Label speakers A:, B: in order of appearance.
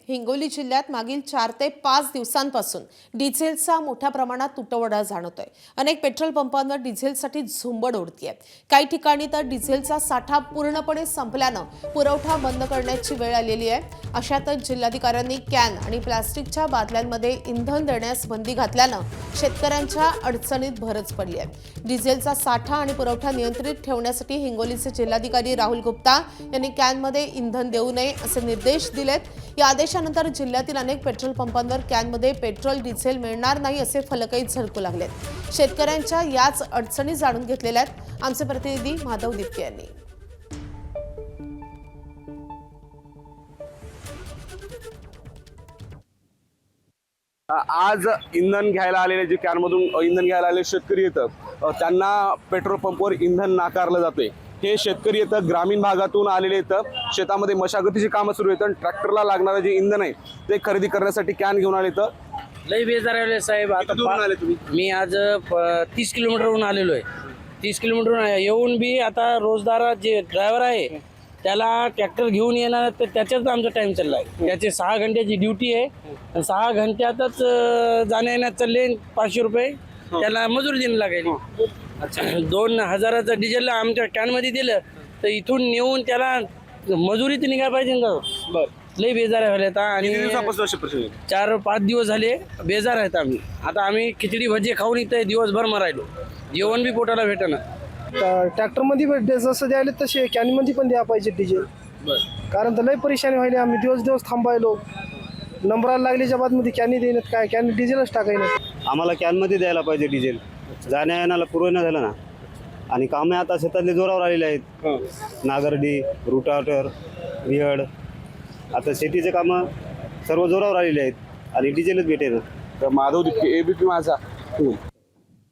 A: हिंगोली जिल्ह्यात मागील 4 ते 5 दिवसांपासून डिझेलचा मोठ्या प्रमाणात तुटवडा जाणवतोय। अनेक पेट्रोल पंपांवर डिझेलसाठी झुंबड उडतीये। काही ठिकाणी तर डिझेलचा साठा पूर्णपणे संपल्यानं पुरवठा बंद करण्याची वेळ आलेली आहे। अशातच जिल्हाधिकाऱ्यांनी कॅन आणि प्लास्टिकच्या बाटल्यांमध्ये इंधन देण्यास बंदी घातल्यानं शेतकऱ्यांच्या अडचणीत भरच पडली आहे। डिझेलचा साठा आणि पुरवठा नियंत्रित ठेवण्यासाठी हिंगोलीचे जिल्हाधिकारी राहुल गुप्ता यांनी कॅनमध्ये इंधन देऊ नये असे निर्देश दिलेत। या आदेशानंतर जिल्ह्यातील अनेक पेट्रोल पंपांवर कॅनमध्ये पेट्रोल डिझेल मिळणार नाही असे फलकही झळकू लागलेत। शेतकऱ्यांच्या याच अडचणी जाणून घेतलेल्या आहेत आमचे प्रतिनिधी माधव दिपके यांनी।
B: आज इंधन घ्यायला आलेले जे कॅनमधून इंधन घ्यायला आलेले शेतकरी येतात त्यांना पेट्रोल पंपवर इंधन नाकारलं जाते। हे शेतकरी येतात ग्रामीण भागातून आलेले येतात, शेतामध्ये मशागतीची कामं सुरू आहेत, ट्रॅक्टरला लागणारं जे इंधन आहे ते खरेदी करण्यासाठी कॅन घेऊन आले तर
C: लई बेजार आले साहेब। आता
B: आले तुम्ही?
C: मी आज 30 किलोमीटरहून आलेलो आहे। 30 किलोमीटरहून येऊन बी आता रोजदार जे ड्रायव्हर आहे त्याला ट्रॅक्टर घेऊन येणार तर त्याच्यात आमचा टाइम चालला आहे। त्याचे 6 घंट्याची ड्युटी आहे आणि 6 घंट्यातच जाण्या येण्यात चालले 500 रुपये त्याला मजुरी देणं लागेल। 2000चं डिझेल आमच्या कॅनमध्ये दिलं तर इथून नेऊन त्याला मजुरी तर निघायला पाहिजे ना।
B: बरं,
C: लई बेजार आहे आता आणि 4-5 दिवस झाले बेजार आहेत आम्ही। आता आम्ही खिचडी भजी खाऊन इथं दिवसभर मरायलो, जेवण बी पोटाला भेटना।
D: ट्रॅक्टरमध्ये जसं द्यायला तसे कॅनमध्ये पण द्या पाहिजे डिझेल। कारण तर लई परेशानी व्हायली, आम्ही दिवस थांबायलो, नंबराला लागल्याच्या बादमध्ये कॅनी देण्यात काय कॅन डिझेलच टाकायला।
E: आम्हाला कॅनमध्ये द्यायला पाहिजे डिझेल, जाण्या येण्याला पुरवणं झालं ना। आणि कामे आता शेतातले जोरावर आलेले आहेत, नागरडी, रुटाटर, विहड, आता शेतीचे कामं सर्व जोरावर आलेले आहेत आणि डिझेलच भेटेल।
B: तर माधव दिपके, एबीपी माझा।